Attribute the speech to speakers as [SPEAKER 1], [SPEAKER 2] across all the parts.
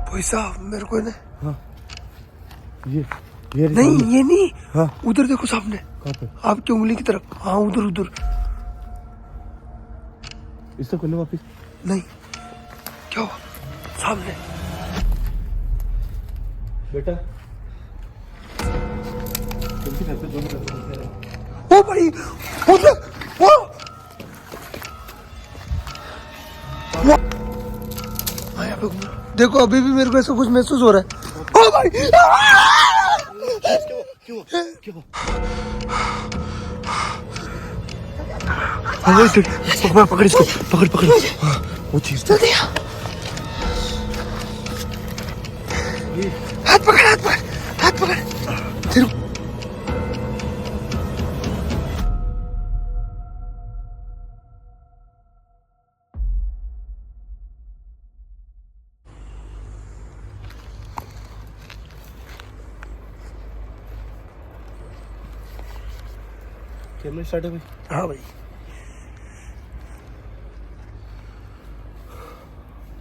[SPEAKER 1] भाई साहब मेरे को ना
[SPEAKER 2] हाँ ये
[SPEAKER 1] नहीं ये नहीं।
[SPEAKER 2] हाँ
[SPEAKER 1] उधर देखो सामने
[SPEAKER 2] कहाँ पे?
[SPEAKER 1] आपकी उंगली की तरफ। हाँ उधर उधर।
[SPEAKER 2] इस तरफ करना वापिस।
[SPEAKER 1] नहीं क्या हुआ सामने?
[SPEAKER 2] बेटा
[SPEAKER 1] ओ भाई उधर वो हाँ, यहाँ पे घूमो। देखो अभी भी मेरे को ऐसा कुछ महसूस हो रहा है। ओ भाई
[SPEAKER 2] क्यों
[SPEAKER 1] पकड़ इसको पकड़।
[SPEAKER 2] हाँ, वो चीज
[SPEAKER 1] जल्दी हाथ पकड़ तेरे
[SPEAKER 2] कैमरा स्टार्ट है भाई।
[SPEAKER 1] हाँ भाई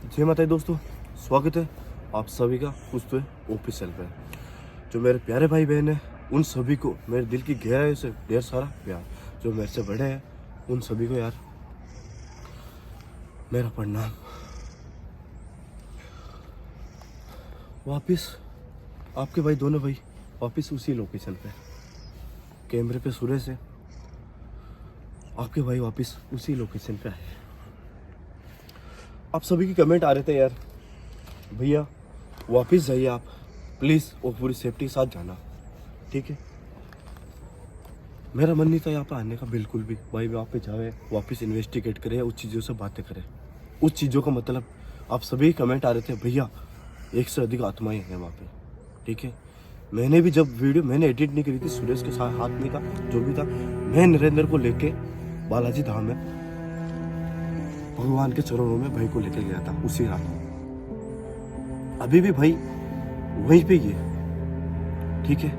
[SPEAKER 2] जय माता दी दोस्तों, स्वागत है आप सभी का पुष्प ऑफिशियल पे। जो मेरे प्यारे भाई बहन हैं उन सभी को मेरे दिल की गहराई से ढेर सारा प्यार। जो मेरे से बड़े हैं उन सभी को यार मेरा प्रणाम। वापिस आपके भाई दोनों भाई वापिस उसी लोकेशन पे, कैमरे पे सुरेश है। आपके भाई वापिस उसी लोकेशन पे आए। आप सभी की कमेंट आ रहे थे यार भैया वापिस जाइए आप प्लीज़, और पूरी सेफ्टी के साथ जाना, ठीक है। मेरा मन नहीं था यहाँ पे आने का बिल्कुल भी। भाई वहाँ पे जाए वापस इन्वेस्टिगेट करे, उस चीज़ों से बातें करें। उस चीज़ों का मतलब आप सभी कमेंट आ रहे थे भैया एक से अधिक आत्माएं हैं वहाँ पे, ठीक है। मैंने भी जब वीडियो मैंने एडिट नहीं करी थी सुरेश के साथ हाथ में का जो भी था, मैं नरेंद्र को लेके बालाजी धाम में भगवान के चरणों में भाई को लेके गया था उसी रात। अभी भी भाई वहीं पे ही है, ठीक है।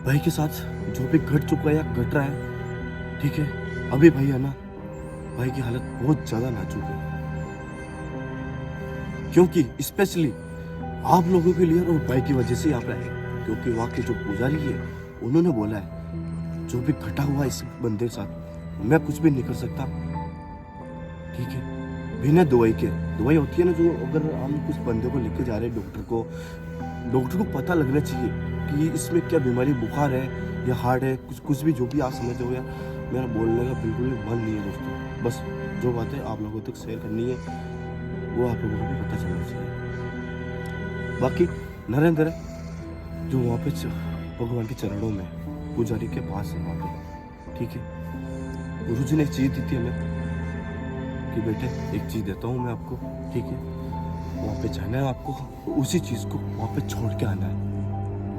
[SPEAKER 2] भाई के साथ जो भी घट चुका है या घट रहा है, ठीक है। अभी भाई है ना, भाई की हालत बहुत ज्यादा नाजुक है, क्योंकि स्पेशली आप लोगों के लिए और भाई की वजह से यहाँ पे आए। क्योंकि वहाँ के जो पुजारी है उन्होंने बोला है जो भी घटा हुआ इस बंदे के साथ मैं कुछ भी नहीं कर सकता, ठीक है, बिना दवाई के। दवाई होती है ना जो अगर हम कुछ बंदे को लेके जा रहे हैं डॉक्टर को पता लगना चाहिए कि इसमें क्या बीमारी, बुखार है या हार्ट है, कुछ भी जो भी आप समझ हो। यार मेरा बोलने का बिल्कुल भी मन नहीं है दोस्तों, बस जो बातें आप लोगों तक शेयर करनी है वो आप लोगों को भी पता चलना चाहिए। बाकी नरेंद्र जो वहाँ पे भगवान के चरणों में पुजारी के पास है वहाँ पे, ठीक है। गुरुजी ने एक चीज़ दी थी हमें कि बेटे एक चीज़ देता हूँ मैं आपको, ठीक है। वहाँ पे जाना है आपको, उसी चीज़ को वहाँ पे छोड़ के आना है,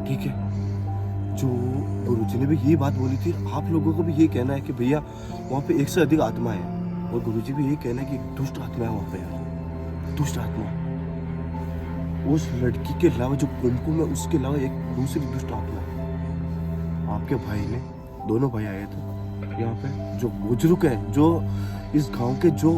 [SPEAKER 2] ठीक है। जो गुरुजी ने भी यही बात बोली थी, आप लोगों को भी ये कहना है कि भैया वहाँ पे एक से अधिक आत्मा है, और गुरुजी भी यही कहना है कि दुष्ट आत्मा है वहाँ पे यार, दुष्ट आत्मा। उस लड़की के अलावा जो कुमकुम है उसके अलावा एक दूसरी दुष्ट आत्मा है। आपके भाई ने दोनों भाई आए थे यहाँ पे, जो बुजुर्ग है, जो इस गांव के जो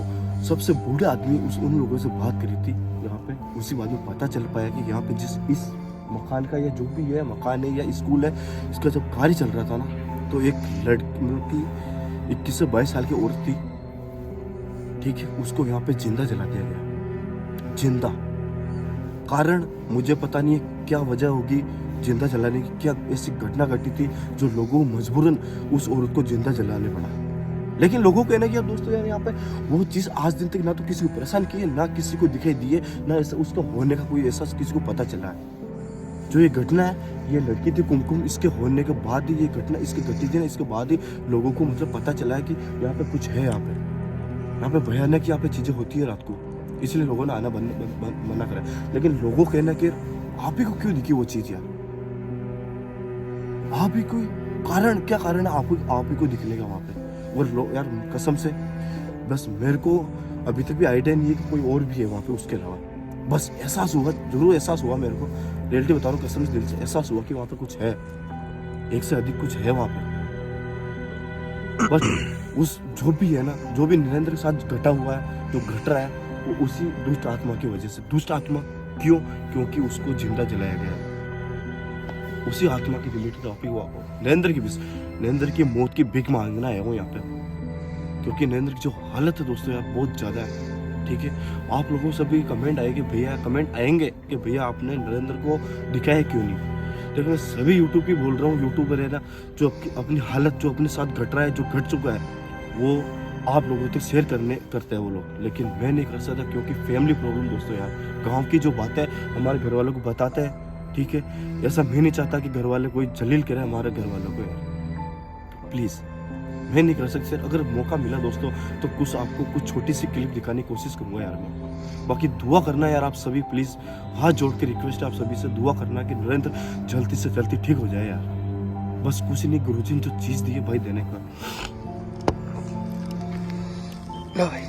[SPEAKER 2] सबसे बूढ़े आदमी उन लोगों से बात करी थी यहाँ पे, उसी बात में पता चल पाया कि यहाँ पे जिस इस मकान का या जो भी है मकान है या स्कूल है, इसका जब कार्य चल रहा था ना, तो एक लड़की मतलब कि 21 से 22 साल की औरत थी, ठीक है। उसको यहाँ पे जिंदा जला दिया गया, जिंदा। कारण मुझे पता नहीं है क्या वजह होगी जिंदा जलाने की, क्या ऐसी घटना घटी थी जो लोगों को मजबूरन उस औरत को जिंदा जलाने पड़ा। लेकिन लोगों को कहना कि यार दोस्तों यार यहाँ पे वो चीज़ आज दिन तक ना तो किसी को परेशान की है, ना किसी को दिखाई दी है, ना ऐसा उसका होने का कोई ऐसा किसी को पता चला है। जो ये घटना है ये लड़की थी कुमकुम, इसके होने के बाद ही ये घटना इसकी घटी थी ना, इसके बाद ही लोगों को मतलब पता चला है कि यहाँ पे कुछ है, यहाँ पे भयानक यहाँ पे चीज़ें होती है रात को, इसलिए लोगों ने आना मना करा। लेकिन लोगों को कहना कि आप ही को क्यों दिखी वो चीज़ यार, आप ही कोई कारण, क्या कारण है आप ही को दिखने का वहाँ पे। वो लोग यार कसम से बस मेरे को अभी तक भी आइडिया नहीं है कि कोई और भी है वहाँ पे उसके अलावा। बस एहसास हुआ, जरूर एहसास हुआ मेरे को, रियलिटी बता रहा हूँ कसम से दिल से एहसास हुआ कि वहाँ पे कुछ है, एक से अधिक कुछ है वहाँ पे। बस उस जो भी है ना, जो भी नरेंद्र के साथ घटा हुआ है, जो घट रहा है, वो उसी दुष्ट आत्मा की वजह से, दुष्ट आत्मा क्यों? क्योंकि उसको जिंदा जलाया गया। उसी आत्मा की रिलेटेड टॉपिक हुआ नरेंद्र की मौत की भीख मांगना है वो यहाँ पे, क्योंकि नरेंद्र की जो हालत है दोस्तों यार बहुत ज्यादा है। ठीक है, आप लोगों से भी कमेंट आएंगे कि भैया आपने नरेंद्र को दिखाया क्यों नहीं। लेकिन मैं सभी यूट्यूब की बोल रहा हूँ, यूट्यूबर है ना, जो अपनी हालत जो अपने साथ घट रहा है, जो घट चुका है, वो आप लोगों तक शेयर करते हैं वो लोग, लेकिन मैं नहीं कर सकता क्योंकि फैमिली प्रॉब्लम दोस्तों यार। गाँव की जो बातें हमारे घर वालों को बताते हैं, ठीक है, ऐसा मैं नहीं चाहता कि घर वाले कोई जलील करे हमारे घर वालों को यार, प्लीज़ मैं नहीं कर सकता सर। अगर मौका मिला दोस्तों तो कुछ छोटी सी क्लिप दिखाने की कोशिश करूंगा यार मैं। बाकी दुआ करना यार आप सभी, प्लीज़ हाथ जोड़ के रिक्वेस्ट है आप सभी से, दुआ करना कि नरेंद्र जल्दी से जल्दी ठीक हो जाए यार। बस कुछ नहीं, गुरुजी ने जो चीज़ दी है भाई देने का।
[SPEAKER 1] लो भाई,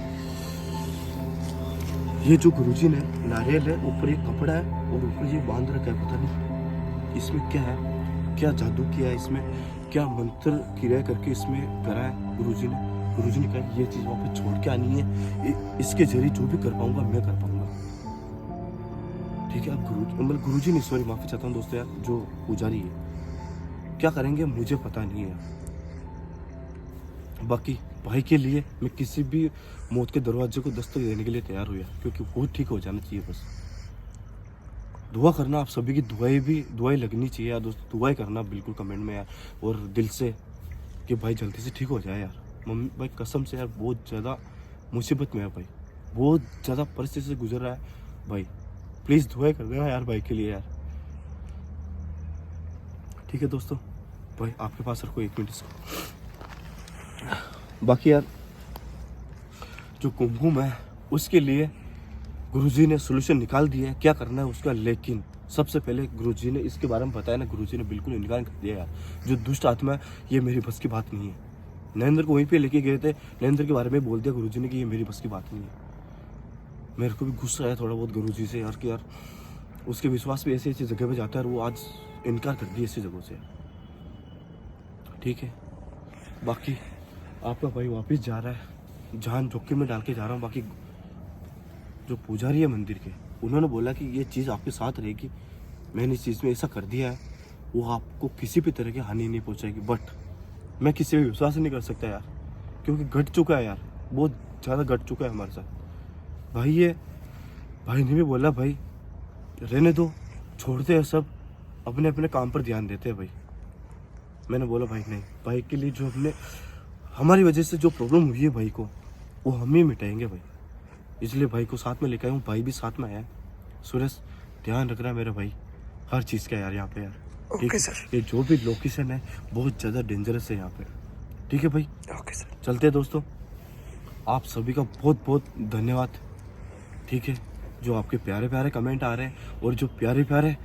[SPEAKER 2] ये जो गुरुजी ने नारियल है, ऊपर एक कपड़ा है और ऊपर ये बांध रखा है, पता नहीं इसमें क्या है, क्या जादू किया है इसमें, क्या मंत्र क्रिया करके इसमें करा है गुरुजी ने कहा ये चीज़ वहाँ पे छोड़ के आनी है, इसके जरिए जो भी कर पाऊंगा मैं कर पाऊंगा। ठीक है, अब गुरुजी नहीं, सॉरी माफ़ी चाहता हूँ दोस्तों यार, जो पुजारी है क्या करेंगे मुझे पता नहीं है। बाकी भाई के लिए मैं किसी भी मौत के दरवाजे को दस्तक देने के लिए तैयार हुआ, क्योंकि वो ठीक हो जाना चाहिए। बस दुआ करना आप सभी की, दुआएं लगनी चाहिए यार दोस्तों, दुआएं करना बिल्कुल कमेंट में यार, और दिल से कि भाई जल्दी से ठीक हो जाए यार। मम्मी भाई कसम से यार बहुत ज़्यादा मुसीबत में है भाई, बहुत ज़्यादा परिस्थिति से गुजर रहा है भाई, प्लीज़ दुआएं कर देना यार भाई के लिए यार। ठीक है दोस्तों, भाई आपके पास रखो 1 मिनट इसको। बाकी यार जो कुमकुम है उसके लिए गुरुजी ने सोल्यूशन निकाल दिया है, क्या करना है उसका। लेकिन सबसे पहले गुरुजी ने इसके बारे में बताया ना, गुरुजी ने बिल्कुल इनकार कर दिया यार, जो दुष्ट आत्मा है ये मेरी बस की बात नहीं है। नरेंद्र को वहीं पे लेके गए थे, नरेंद्र के बारे में बोल दिया गुरुजी ने कि ये मेरी बस की बात नहीं है। मेरे को भी गुस्सा आया थोड़ा बहुत गुरुजी से यार, कि यार उसके विश्वास भी ऐसी ऐसी जगह पे जाता है और वो आज इनकार कर दिया ऐसी जगहों से। ठीक है, बाकी आपका भाई वापस जा रहा है, जान जोखिम में डाल के जा रहा हूँ। बाकी जो पुजारी है मंदिर के, उन्होंने बोला कि ये चीज़ आपके साथ रहेगी, मैंने इस चीज़ में ऐसा कर दिया है, वो आपको किसी भी तरह की हानि नहीं पहुंचाएगी। बट मैं किसी भी विश्वास नहीं कर सकता यार, क्योंकि घट चुका है यार, बहुत ज़्यादा घट चुका है हमारे साथ। भाई ने भी बोला भाई रहने दो, छोड़ते हैं सब, अपने अपने काम पर ध्यान देते हैं भाई। मैंने बोला भाई नहीं, भाई के लिए जो हमारी वजह से जो प्रॉब्लम हुई है भाई को, वो हम ही मिटाएंगे भाई, इसलिए भाई को साथ में लेकर आया हूँ। भाई भी साथ में आया है। सुरेश ध्यान रखना मेरा भाई हर चीज़ का यार यहाँ पे यार।
[SPEAKER 1] Okay sir.
[SPEAKER 2] ये जो भी लोकेशन है बहुत ज़्यादा डेंजरस है यहाँ पे। ठीक है भाई,
[SPEAKER 1] ओके सर।
[SPEAKER 2] चलते हैं दोस्तों, आप सभी का बहुत बहुत धन्यवाद। ठीक है, जो आपके प्यारे प्यारे कमेंट आ रहे हैं और जो प्यारे प्यारे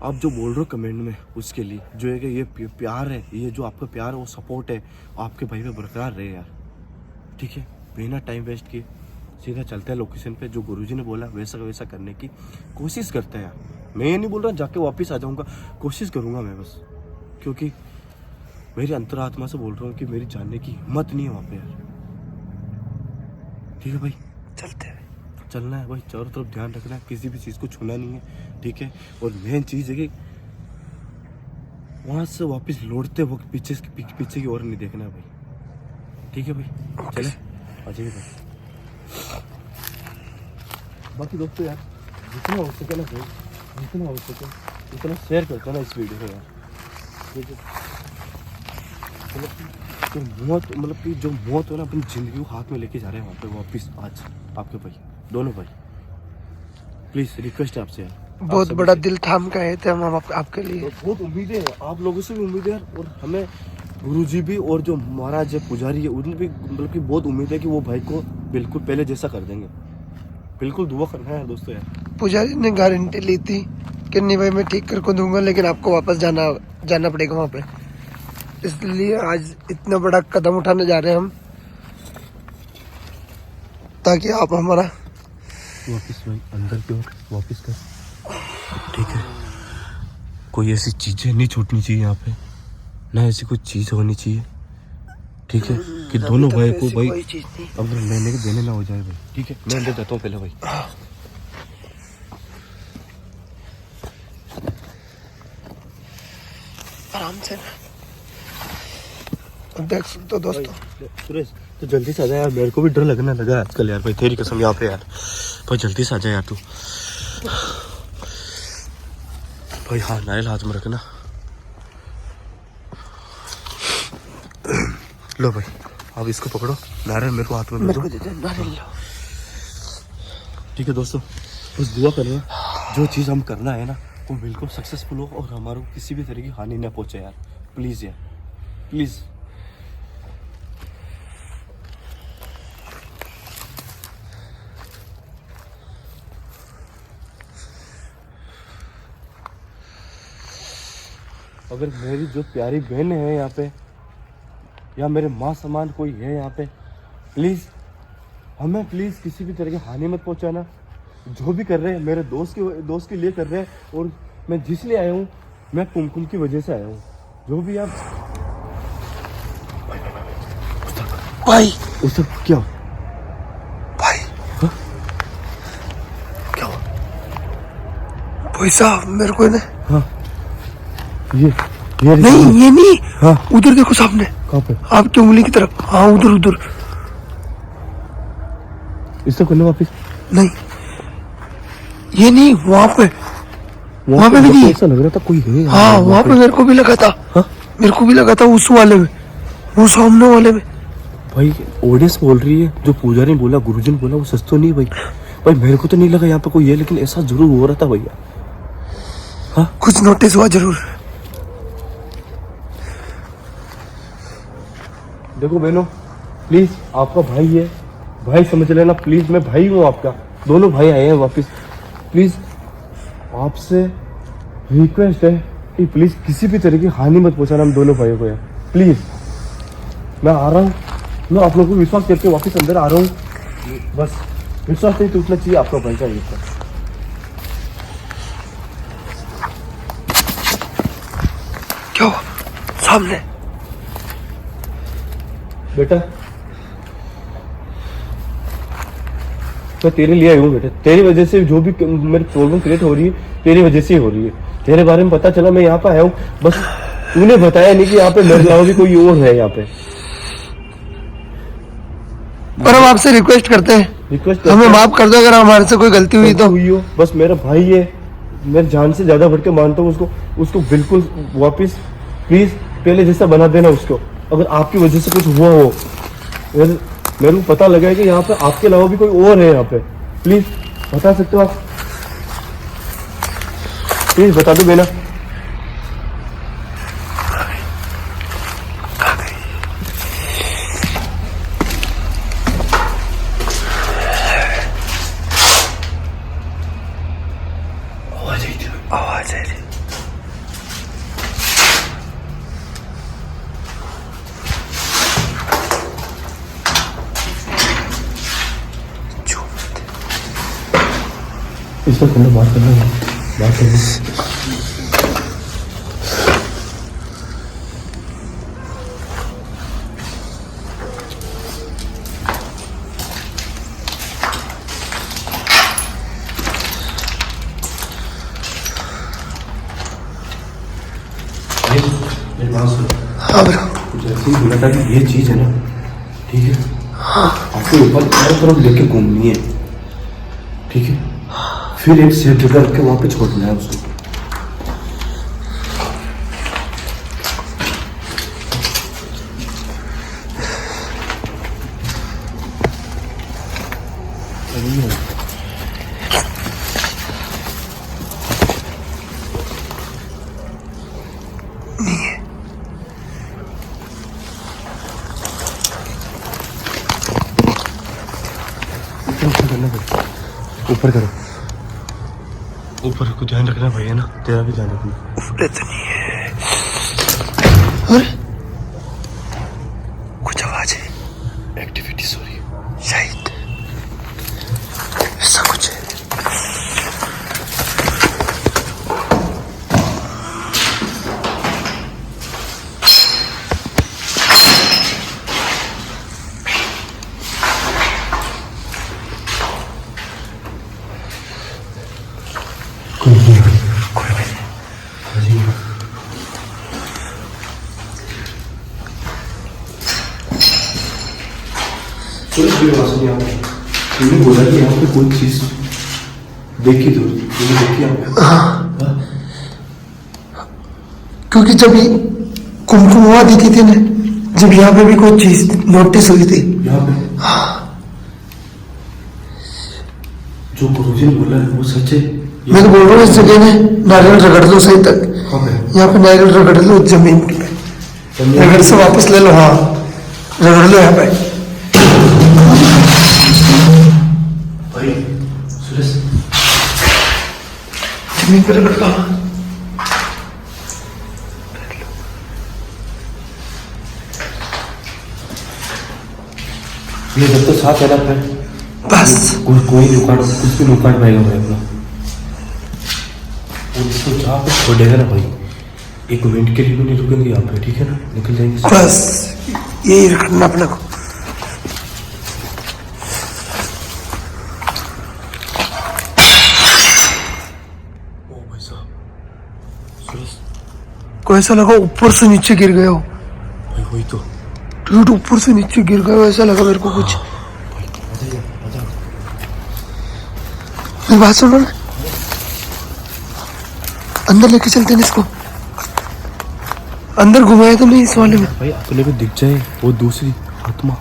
[SPEAKER 2] आप जो बोल रहे हो कमेंट में, उसके लिए जो है कि ये प्यार है, ये जो आपका प्यार है वो सपोर्ट है, आपके भाई में बरकरार रहे यार। ठीक है, बिना टाइम वेस्ट किए सीधा चलते हैं लोकेशन पे, जो गुरुजी ने बोला वैसा का वैसा करने की कोशिश करते हैं यार। मैं ये नहीं बोल रहा जाके वापस आ जाऊंगा, कोशिश करूंगा मैं बस, क्योंकि मेरी अंतरात्मा से बोल रहा हूँ कि मेरी जानने की हिम्मत नहीं है वहाँ पे यार। ठीक है भाई,
[SPEAKER 1] चलते हैं।
[SPEAKER 2] चलना है भाई, चारों तरफ ध्यान रखना है, किसी भी चीज़ को छूना नहीं है। ठीक है, और मेन चीज़ है कि वहाँ से वापस लौटते वक्त पीछे की ओर नहीं देखना है भाई। ठीक है भाई, चले आ जाइए भाई। बाकी दोस्तों यार जितना हो सके ना भाई, जितना हो सके उतना शेयर करते ना इस वीडियो को यार। ठीक है, मतलब कि जो मौत है ना अपनी ज़िंदगी को हाथ में लेके जा रहे हैं वहाँ पे वापस आज आपके भाई, दोनों भाई। प्लीज़ रिक्वेस्ट है आपसे यार,
[SPEAKER 1] बहुत बड़ा दिल थाम का है हम आपके लिए।
[SPEAKER 2] तो बहुत उम्मीदें हैं आप लोगों से भी उम्मीदें हैं, और हमें गुरुजी भी और जो महाराज है पुजारी है उनमें भी मतलब कि बहुत उम्मीद है कि वो भाई को बिल्कुल पहले जैसा कर देंगे। बिल्कुल दुआ करना है दोस्तों यार।
[SPEAKER 1] पुजारी ने गारंटी ली थी कि नहीं भाई मैं ठीक करके दूंगा, लेकिन आपको वापस जाना पड़ेगा वहाँ पे, इसलिए आज इतना बड़ा कदम उठाने जा रहे हैं हम, ताकि आप हमारा
[SPEAKER 2] वापस भाई अंदर की ओर वापस कर। ठीक है, कोई ऐसी चीज़ें नहीं छूटनी चाहिए यहाँ पे, ना ऐसी कोई चीज़ होनी चाहिए। ठीक है, कि दोनों भाई को भाई अगर लेने के देने ना हो जाए भाई। ठीक है, मैं अंदर जाता हूँ पहले भाई।
[SPEAKER 1] आराम से। अब देख सकते हो दोस्तों,
[SPEAKER 2] सुरेश तो जल्दी से आ जा यार, मेरे को भी डर लगने लगा आजकल यार भाई, तेरी कसम यहाँ पे यार भाई, जल्दी से आ जा यार तू भाई। हाँ नारियल हाथ में रखना। लो भाई अब इसको पकड़ो, नारियल मेरे को हाथ में दे दो। ठीक है दोस्तों, बस दुआ करें जो चीज़ हम करना है ना वो बिल्कुल सक्सेसफुल हो और हमारे को किसी भी तरह की हानि ना पहुंचे यार, प्लीज़ यार प्लीज़। अगर मेरी जो प्यारी बहन है यहाँ पे या मेरे माँ समान कोई है यहाँ पे, प्लीज़ हमें प्लीज़ किसी भी तरह की हानि मत पहुँचाना। जो भी कर रहे हैं मेरे दोस्त के लिए कर रहे हैं, और मैं जिस लिए आया हूँ मैं कुमकुम की वजह से आया हूँ। जो भी आप
[SPEAKER 1] भाई
[SPEAKER 2] उस क्या
[SPEAKER 1] भाई
[SPEAKER 2] हा?
[SPEAKER 1] क्या हुआ भाई साहब? मेरे को ना,
[SPEAKER 2] हाँ ये
[SPEAKER 1] नहीं ये नहीं,
[SPEAKER 2] हाँ
[SPEAKER 1] उधर देखो सामने,
[SPEAKER 2] कहाँ पे?
[SPEAKER 1] आपकी उंगली की तरफ। हाँ उधर उधर।
[SPEAKER 2] इसको करने वापिस
[SPEAKER 1] नहीं ये नहीं, वहाँ पे भी नहीं।
[SPEAKER 2] ऐसा लग रहा था कोई है।
[SPEAKER 1] हाँ वहाँ पे मेरे को भी लगा था।
[SPEAKER 2] हाँ?
[SPEAKER 1] मेरे को भी लगा था उस वाले में, वो सामने वाले में।
[SPEAKER 2] भाई ऑडियंस बोल रही है, जो पुजारी बोला, गुरुजी ने बोला, वो सच तो नहीं भाई। भाई मेरे को तो नहीं लगा यहाँ पे कोई है, लेकिन ऐसा जरूर हो रहा था भैया। हाँ
[SPEAKER 1] कुछ नोटिस हुआ जरूर।
[SPEAKER 2] देखो बहनों प्लीज, आपका भाई है, भाई समझ लेना प्लीज, मैं भाई हूँ आपका, दोनों भाई आए हैं वापस। प्लीज आपसे रिक्वेस्ट है कि प्लीज किसी भी तरह की हानि मत पहुंचाना हम दोनों भाइयों को यार, प्लीज। मैं आ रहा हूँ, मैं आप लोगों को विश्वास करके वापस अंदर आ रहा हूँ, बस विश्वास नहीं टूटना चाहिए आपका भाई का।
[SPEAKER 1] क्या हुआ सामने?
[SPEAKER 2] बेटा मैं तेरे लिए आया हूँ बेटा, तेरी वजह से जो भी मेरी प्रॉब्लम क्रिएट हो रही है तेरी वजह से ही हो रही है। तेरे बारे में पता चला, मैं यहाँ पे आया हूँ, बस तूने बताया नहीं कि यहाँ पे मेरे अलावा भी कोई और है यहाँ पे।
[SPEAKER 1] पर हम आपसे रिक्वेस्ट करते हैं,
[SPEAKER 2] रिक्वेस्ट
[SPEAKER 1] हमें माफ कर दो अगर हमारे से कोई गलती हुई तो।
[SPEAKER 2] हुई हो, बस मेरा भाई है, मैं जान से ज्यादा बढ़ के मानता हूँ उसको बिल्कुल वापिस प्लीज पहले जैसा बना देना उसको। अगर आपकी वजह से कुछ हुआ हो, मेरे को पता लगा है कि यहाँ पे आपके अलावा भी कोई और है यहाँ पे, प्लीज बता सकते हो आप? प्लीज बता दो बेना।
[SPEAKER 1] आवाज आ रही।
[SPEAKER 2] इसको करना, बात करना, बात करना।
[SPEAKER 1] हाँ ब्रो,
[SPEAKER 2] कुछ ऐसे ही बोला था कि ये चीज है ना, ठीक है, आपको ऊपर चारों तरफ लेके घूमनी है, ठीक है, फिर एक सेफ जगह रख के वहां पे छोड़ना है उसको। ऊपर करो, ऊपर को ध्यान रखना भैया ना, तेरा भी ध्यान रखना।
[SPEAKER 1] ऊपर तो नहीं है। अरे कुछ आवाज है,
[SPEAKER 2] एक्टिविटीज हो रही है
[SPEAKER 1] शायद ऐसा कुछ है।
[SPEAKER 2] कोई आवाज नहीं आ रही। तूने बोला कि यहाँ पे कोई चीज देखी तो तूने देखी यहाँ पे? हाँ।
[SPEAKER 1] क्योंकि जब ये कुमकुम हुआ दिखी थी ना, जब यहाँ पे भी कोई चीज नोटिस हुई थी
[SPEAKER 2] यहाँ पे। जो गुरुजी ने बोला है वो सच है।
[SPEAKER 1] मैं तो बोल रहा हूँ इस जगह में नारियल रगड़ लो सही तक, यहाँ पे नारियल रगड़ लो जमीन पे, रगड़ से वापस ले लो। हाँ रगड़ लो यहाँ पे।
[SPEAKER 2] भाई सुरेश
[SPEAKER 1] जमीन पे रगड़ लो।
[SPEAKER 2] ये जब तो साथ है ना फिर
[SPEAKER 1] बस
[SPEAKER 2] कोई नहीं उखाड़, कुछ भी नहीं उखाड़ पाएगा भाई अपना। वो इसको जहाँ पे छोड़ेगा ना भाई, एक मिनट के लिए भी नहीं रुकेंगे यहाँ पे, ठीक है ना? निकल जाएंगे
[SPEAKER 1] बस यही रखना अपने को।
[SPEAKER 2] ओ भाई साहब सुरेश
[SPEAKER 1] को ऐसा लगा ऊपर से नीचे गिर गए हो
[SPEAKER 2] भाई, वही तो
[SPEAKER 1] टूट, ऊपर से नीचे गिर गए हो ऐसा लगा मेरे को कुछ। मेरी बात सुनो ना, अंदर लेके चलते हैं इसको, अंदर घुमाए तो नहीं इस वाले में।
[SPEAKER 2] भाई अपने को दिख जाए वो दूसरी आत्मा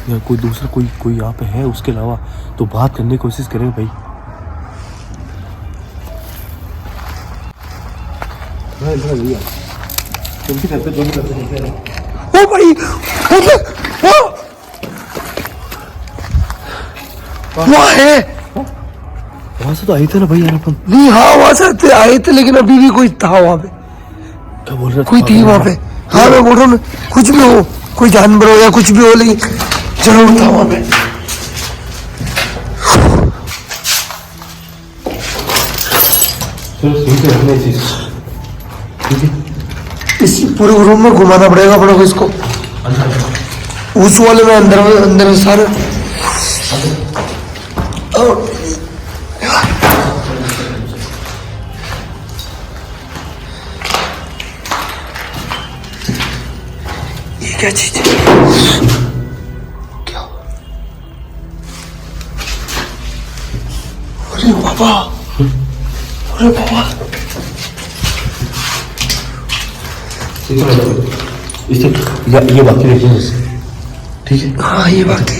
[SPEAKER 2] या कोई दूसरा कोई यहाँ पे है उसके अलावा, तो बात करने की कोशिश करेंगे भाई। भैया जल्दी करते दोनों करते।
[SPEAKER 1] ओ भाई वहाँ है।
[SPEAKER 2] वहां से तो आई थे ना भाई यार अपन।
[SPEAKER 1] नहीं हाँ वहां से आए थे, लेकिन अभी भी कोई था वहां पे।
[SPEAKER 2] क्या बोल रहा
[SPEAKER 1] कोई थी वहां पे। हाँ मैं बोल रहा हूँ कुछ भी हो, कोई जानवर हो या कुछ भी हो, लेकिन जरूर था वहां पे।
[SPEAKER 2] चलो ठीक है, रखने चीज ठीक है।
[SPEAKER 1] इस पूरे रूम में घुमाना पड़ेगा अपने को इसको, उस वाले में अंदर सारे। ये क्या चीज है? क्या? अरे बाबा, अरे बाबा,
[SPEAKER 2] ये बाकी रखिए ठीक है।
[SPEAKER 1] हाँ ये बात है।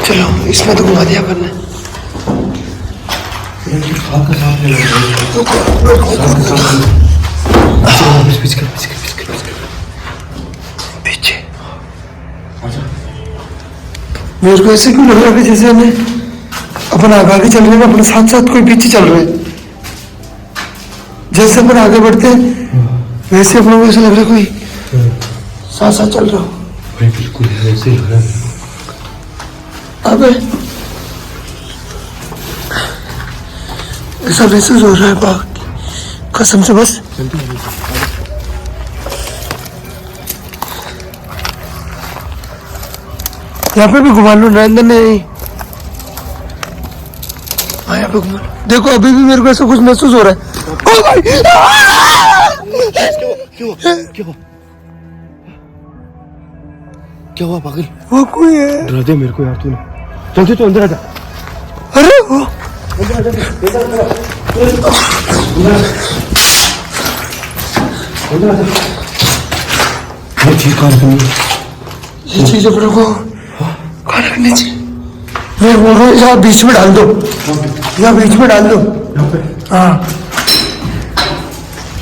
[SPEAKER 1] चलो इसमें तो घुमा दिया अपन ने। पीछे मेरे को ऐसे क्यों लग रहा है कि जैसे हमें अपन आगे चल रहे हैं, अपने साथ साथ कोई पीछे चल रहा है। जैसे अपन आगे बढ़ते हैं वैसे अपने को ऐसा लग रहा है कोई साथ साथ चल रहा हो।
[SPEAKER 2] बिल्कुल ऐसे ही लग रहा है।
[SPEAKER 1] अबे ऐसा महसूस हो रहा है बाकी कसम से। बस यहाँ पे भी घुमा लो, नरेंद्र ने। हाँ यहाँ पे घुमा लो। देखो अभी भी मेरे को ऐसा कुछ महसूस हो रहा है। ओ भाई
[SPEAKER 2] क्या हुआ पागल?
[SPEAKER 1] वो कोई है।
[SPEAKER 2] डरा दे मेरे को यार तूने। चल तू अंदर आ जा।
[SPEAKER 1] अरे वो
[SPEAKER 2] ये चीज कहाँ रखनी है?
[SPEAKER 1] ये चीज अपने को कहाँ रखनी चाहिए? मैं बोल रहा हूँ यहाँ बीच में डाल दो, यहाँ बीच में डाल दो। हाँ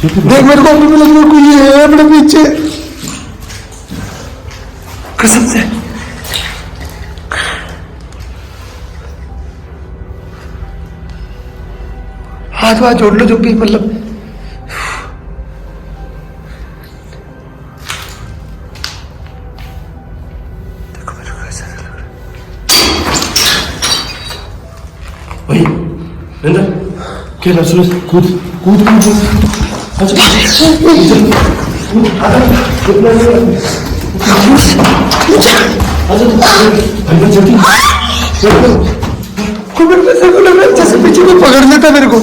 [SPEAKER 1] देख मेरे को अभी भी लग रहा है कोई है अपने पीछे, कसम से। हाथ वाथ जोड़ लो जो भी, मतलब देखो मेरे को ऐसा लग रहा है।
[SPEAKER 2] भाई नंदा क्या कर सुरेश? कूद कूद कूद। अच्छा
[SPEAKER 1] जैसे पीछे में पकड़ लेता मेरे को।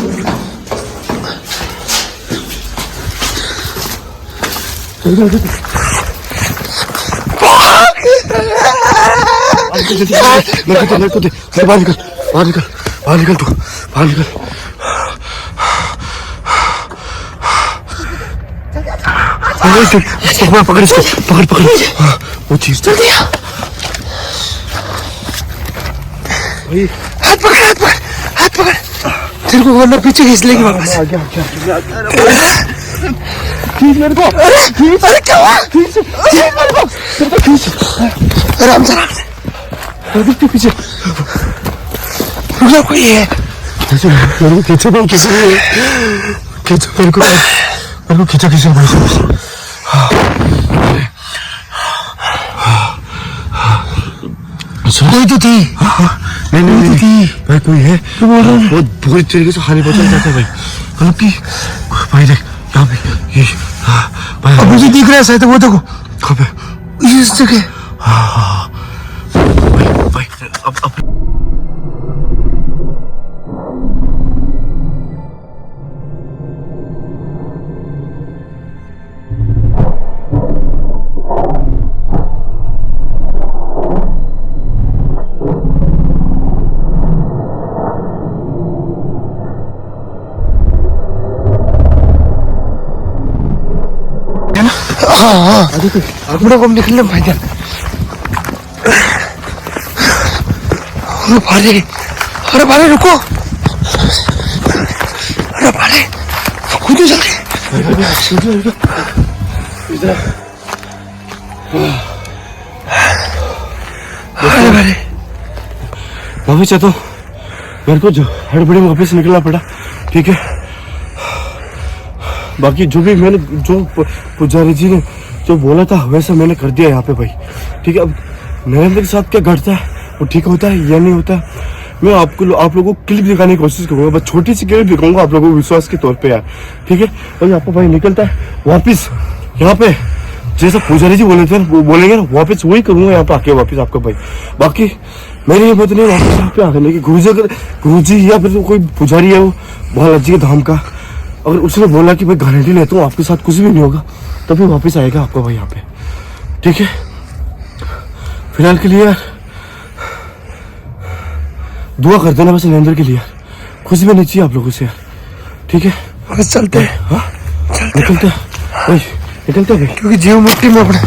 [SPEAKER 2] मेरे को दे बाहर निकल तू बाहर निकल। पकड़ इसको पकड़ हाँ, वो चीज
[SPEAKER 1] हाथ पकड़ तेरे को वरना पीछे खींच लेगी वापस।
[SPEAKER 2] खींच मेरे को
[SPEAKER 1] अरे क्या हुआ? आराम से
[SPEAKER 2] पीछे
[SPEAKER 1] कोई है
[SPEAKER 2] मेरे को खींचो किसी
[SPEAKER 1] कोई तो थी।
[SPEAKER 2] नहीं भाई कोई है बहुत बुरी तरीके से हानि पहुंचाना चाहता है भाई। मतलब कि भाई देख यहाँ पे ये भाई
[SPEAKER 1] अब मुझे दिख रहा है शायद वो देखो
[SPEAKER 2] कहाँ पे
[SPEAKER 1] इस जगह।
[SPEAKER 2] भाई अब
[SPEAKER 1] हाँ अपने को निकलने भाई जान। अरे भाले रुको। अरे भाले खुद ही जल्दी। अरे भाले
[SPEAKER 2] वापस तो मेरे को जो हड़बड़ी में वापस निकलना पड़ा। ठीक है बाकी जो भी मैंने जो पुजारी जी ने जो बोला था वैसा मैंने कर दिया यहाँ पे भाई। ठीक है अब नरेंद्र के साथ क्या घटता है वो ठीक होता है या नहीं होता है मैं आप लोगों को क्लिप दिखाने की कोशिश करूंगा। बस छोटी सी क्लिप दिखाऊंगा आप लोगों को विश्वास के तौर पे यार। ठीक है और यहाँ पे भाई निकलता है वापिस यहाँ पे जैसा पुजारी जी बोले थे वो बोलेंगे ना वापिस वही करूंगा यहाँ पे आके वापिस आपका भाई। बाकी मेरी हिम्मत नहीं वापस यहाँ पे आने की। गुरु जी या फिर कोई पुजारी है वो बालाजी जी के धाम का अगर उसने बोला कि भाई गारंटी लेता हूँ आपके साथ कुछ भी नहीं होगा तो फिर वापस आएगा आपका भाई यहाँ पे। ठीक है फिलहाल के लिए यार दुआ कर देना बस नरेंद्र के लिए कुछ भी नहीं चाहिए आप लोगों से यार। ठीक है
[SPEAKER 1] बस चलते हैं।
[SPEAKER 2] हाँ निकलते हैं भाई
[SPEAKER 1] क्योंकि जीव मिट्टी में अपने